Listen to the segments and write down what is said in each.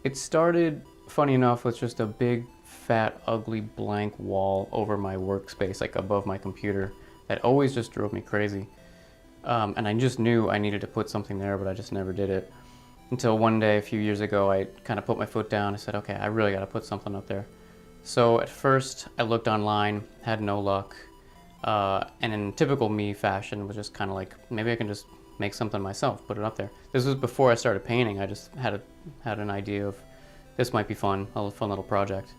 It started, funny enough, with just a big, fat, ugly, blank wall over my workspace, like above my computer, that always just drove me crazy. And I just knew I needed to put something there, but I just never did it. Until one day, a few years ago, I kind of put my foot down. I said, okay, I really got to put something up there. So at first, I looked online, had no luck. And in typical me fashion, was just kind of like, maybe I can just make something myself, put it up there. This was before I started painting. I just had an idea of this might be fun, a fun little project.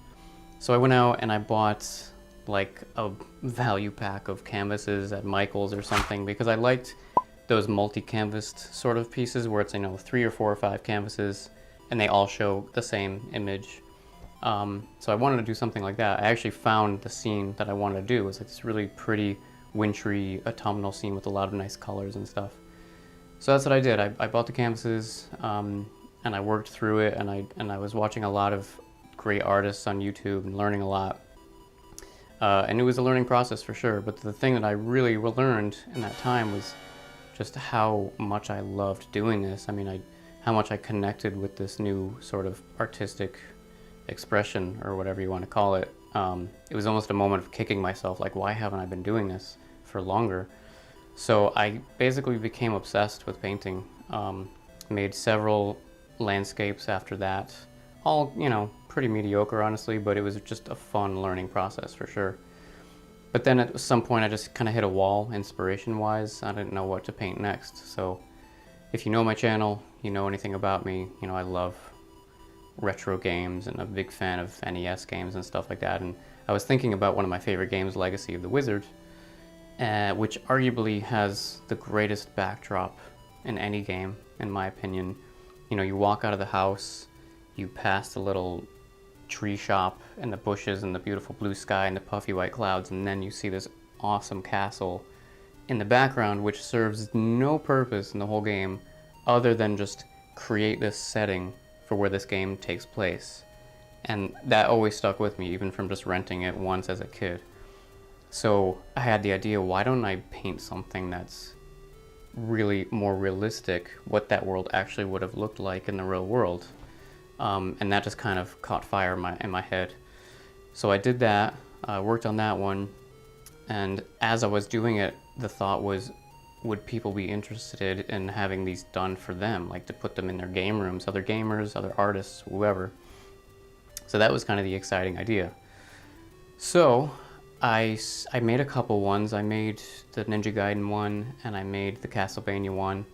So I went out and I bought like a value pack of canvases at Michael's or something, because I liked those multi-canvased sort of pieces where it's, 3 or 4 or 5 canvases and they all show the same image. So I wanted to do something like that. I actually found the scene that I wanted to do. It was like this really pretty, wintry, autumnal scene with a lot of nice colors and stuff. So that's what I did. I bought the canvases, and I worked through it, and I was watching a lot of great artists on YouTube and learning a lot. And it was a learning process for sure, but the thing that I really learned in that time was just how much I loved doing this. I mean, how much I connected with this new sort of artistic expression, or whatever you want to call it. It was almost a moment of kicking myself, like, why haven't I been doing this for longer? So I basically became obsessed with painting. Made several landscapes after that. All, pretty mediocre, honestly, but it was just a fun learning process for sure. But then at some point I just kind of hit a wall, inspiration-wise. I didn't know what to paint next. So if you know my channel, you know anything about me, I love retro games and a big fan of NES games and stuff like that. And I was thinking about one of my favorite games, Legacy of the Wizard, which arguably has the greatest backdrop in any game, in my opinion. You walk out of the house, you pass the little tree shop and the bushes and the beautiful blue sky and the puffy white clouds, and then you see this awesome castle in the background, which serves no purpose in the whole game other than just create this setting for where this game takes place. And that always stuck with me, even from just renting it once as a kid. So I had the idea, why don't I paint something that's really more realistic, what that world actually would have looked like in the real world? And that just kind of caught fire in my head. So I did that, worked on that one, and as I was doing it, the thought was, would people be interested in having these done for them, like to put them in their game rooms, other gamers, other artists, whoever. So that was kind of the exciting idea. So I made a couple ones. I made the Ninja Gaiden one, and I made the Castlevania one,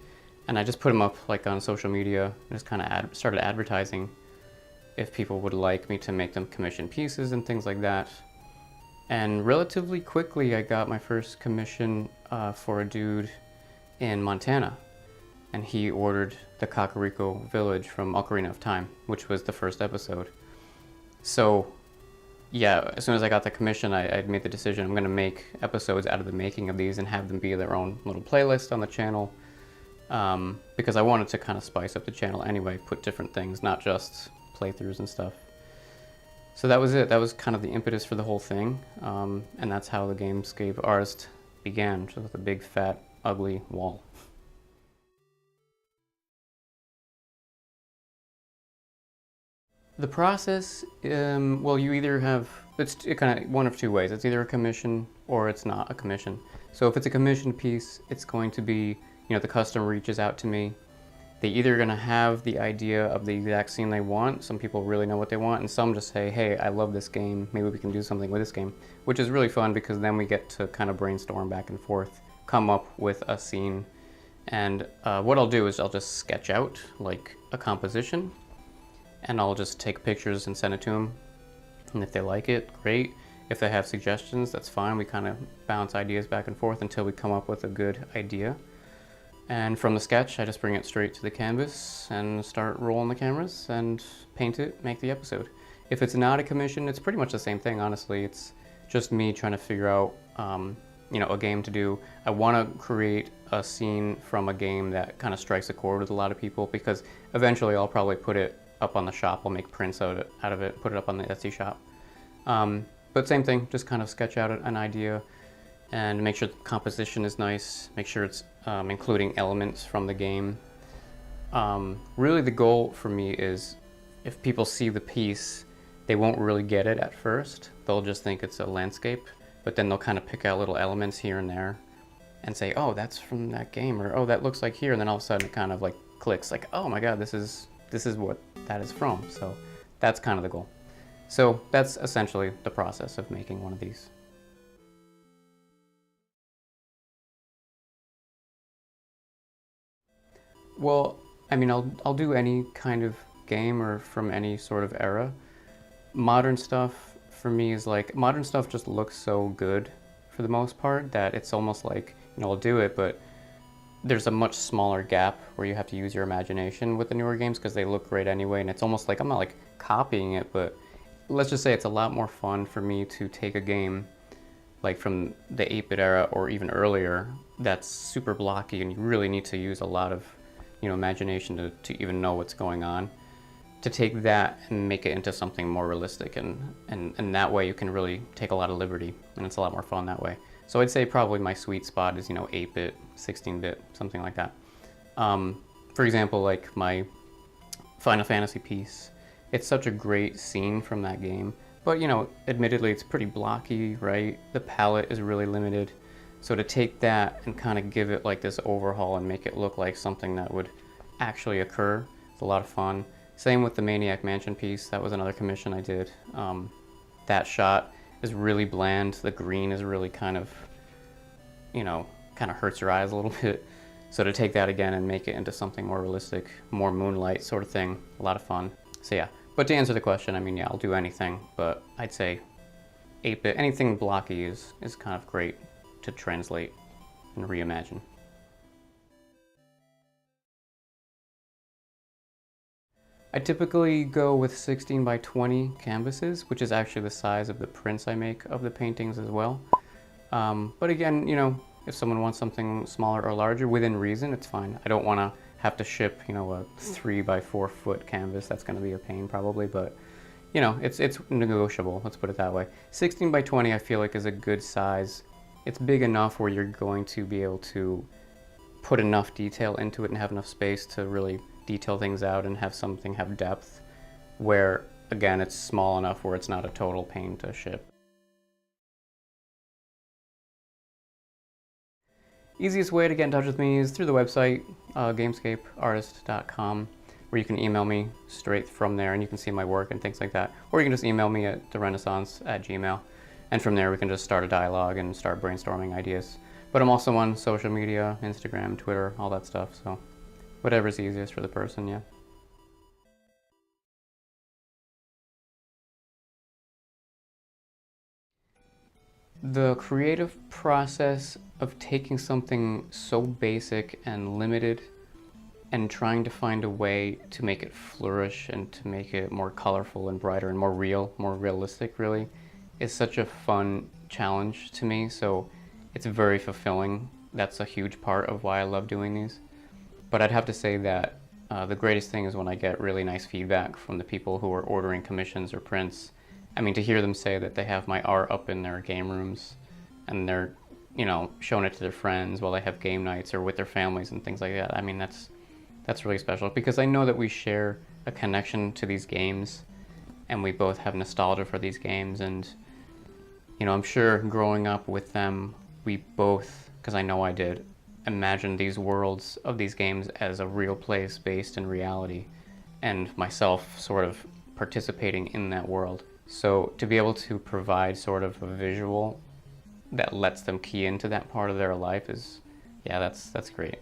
and I just put them up like on social media, just kind of started advertising if people would like me to make them commission pieces and things like that. And relatively quickly I got my first commission for a dude in Montana, and he ordered the Kakariko village from Ocarina of Time, which was the first episode. So yeah, as soon as I got the commission, I made the decision I'm going to make episodes out of the making of these and have them be their own little playlist on the channel, because I wanted to kind of spice up the channel anyway, put different things, not just playthroughs and stuff. So that was it. That was kind of the impetus for the whole thing, and that's how the GameScape Artist began, just with a big, fat, ugly wall. The process, well, you either have, it's kind of one of two ways. It's either a commission or it's not a commission. So if it's a commissioned piece, it's going to be, the customer reaches out to me. They either going to have the idea of the exact scene they want. Some people really know what they want, and some just say, hey, I love this game, maybe we can do something with this game, which is really fun because then we get to kind of brainstorm back and forth, come up with a scene. And what I'll do is I'll just sketch out like a composition, and I'll just take pictures and send it to them. And if they like it, great. If they have suggestions, that's fine. We kind of bounce ideas back and forth until we come up with a good idea. And from the sketch, I just bring it straight to the canvas and start rolling the cameras and paint it, make the episode. If it's not a commission, it's pretty much the same thing, honestly. It's just me trying to figure out, a game to do. I want to create a scene from a game that kind of strikes a chord with a lot of people, because eventually I'll probably put it up on the shop. I'll make prints out of it, put it up on the Etsy shop. But same thing, just kind of sketch out an idea and make sure the composition is nice, make sure it's including elements from the game. Really the goal for me is if people see the piece, they won't really get it at first. They'll just think it's a landscape, but then they'll kind of pick out little elements here and there and say, oh, that's from that game, or oh, that looks like here, and then all of a sudden it kind of like clicks, like, oh my god, this is what that is from. So that's kind of the goal. So that's essentially the process of making one of these. Well, I mean, I'll do any kind of game or from any sort of era. Modern stuff for me is like, modern stuff just looks so good for the most part that it's almost like, you know, I'll do it, but there's a much smaller gap where you have to use your imagination with the newer games because they look great anyway, and it's almost like, I'm not like copying it, but let's just say it's a lot more fun for me to take a game like from the 8-bit era or even earlier that's super blocky and you really need to use a lot of, you know, imagination to even know what's going on, to take that and make it into something more realistic, and that way you can really take a lot of liberty, and it's a lot more fun that way. So I'd say probably my sweet spot is, you know, 8-bit, 16-bit, something like that. For example, like my Final Fantasy piece, it's such a great scene from that game, but, you know, admittedly it's pretty blocky, right? The palette is really limited. So to take that and kind of give it like this overhaul and make it look like something that would actually occur, it's a lot of fun. Same with the Maniac Mansion piece, that was another commission I did. That shot is really bland, the green is really kind of, you know, kind of hurts your eyes a little bit. So to take that again and make it into something more realistic, more moonlight sort of thing, a lot of fun. So yeah, but to answer the question, I mean, yeah, I'll do anything, but I'd say 8-bit, anything blocky is kind of great to translate and reimagine. I typically go with 16 by 20 canvases, which is actually the size of the prints I make of the paintings as well. But again, you know, if someone wants something smaller or larger, within reason, it's fine. I don't want to have to ship, you know, a 3 by 4 foot canvas. That's going to be a pain probably, but you know, it's negotiable, let's put it that way. 16 by 20 I feel like is a good size. It's big enough where you're going to be able to put enough detail into it and have enough space to really detail things out and have something have depth, where again it's small enough where it's not a total pain to ship. Easiest way to get in touch with me is through the website, GameScapeArtist.com, where you can email me straight from there and you can see my work and things like that. Or you can just email me at ReNesance@gmail.com, and from there we can just start a dialogue and start brainstorming ideas. But I'm also on social media, Instagram, Twitter, all that stuff, so whatever's easiest for the person, yeah. The creative process of taking something so basic and limited and trying to find a way to make it flourish and to make it more colorful and brighter and more real, more realistic really, is such a fun challenge to me. So it's very fulfilling. That's a huge part of why I love doing these. But I'd have to say that the greatest thing is when I get really nice feedback from the people who are ordering commissions or prints. I mean, to hear them say that they have my art up in their game rooms and they're, you know, showing it to their friends while they have game nights or with their families and things like that. I mean, that's really special because I know that we share a connection to these games and we both have nostalgia for these games. And, you know, I'm sure growing up with them, we both, because I know I did, imagined these worlds of these games as a real place based in reality, and myself sort of participating in that world. So to be able to provide sort of a visual that lets them key into that part of their life is, yeah, that's great.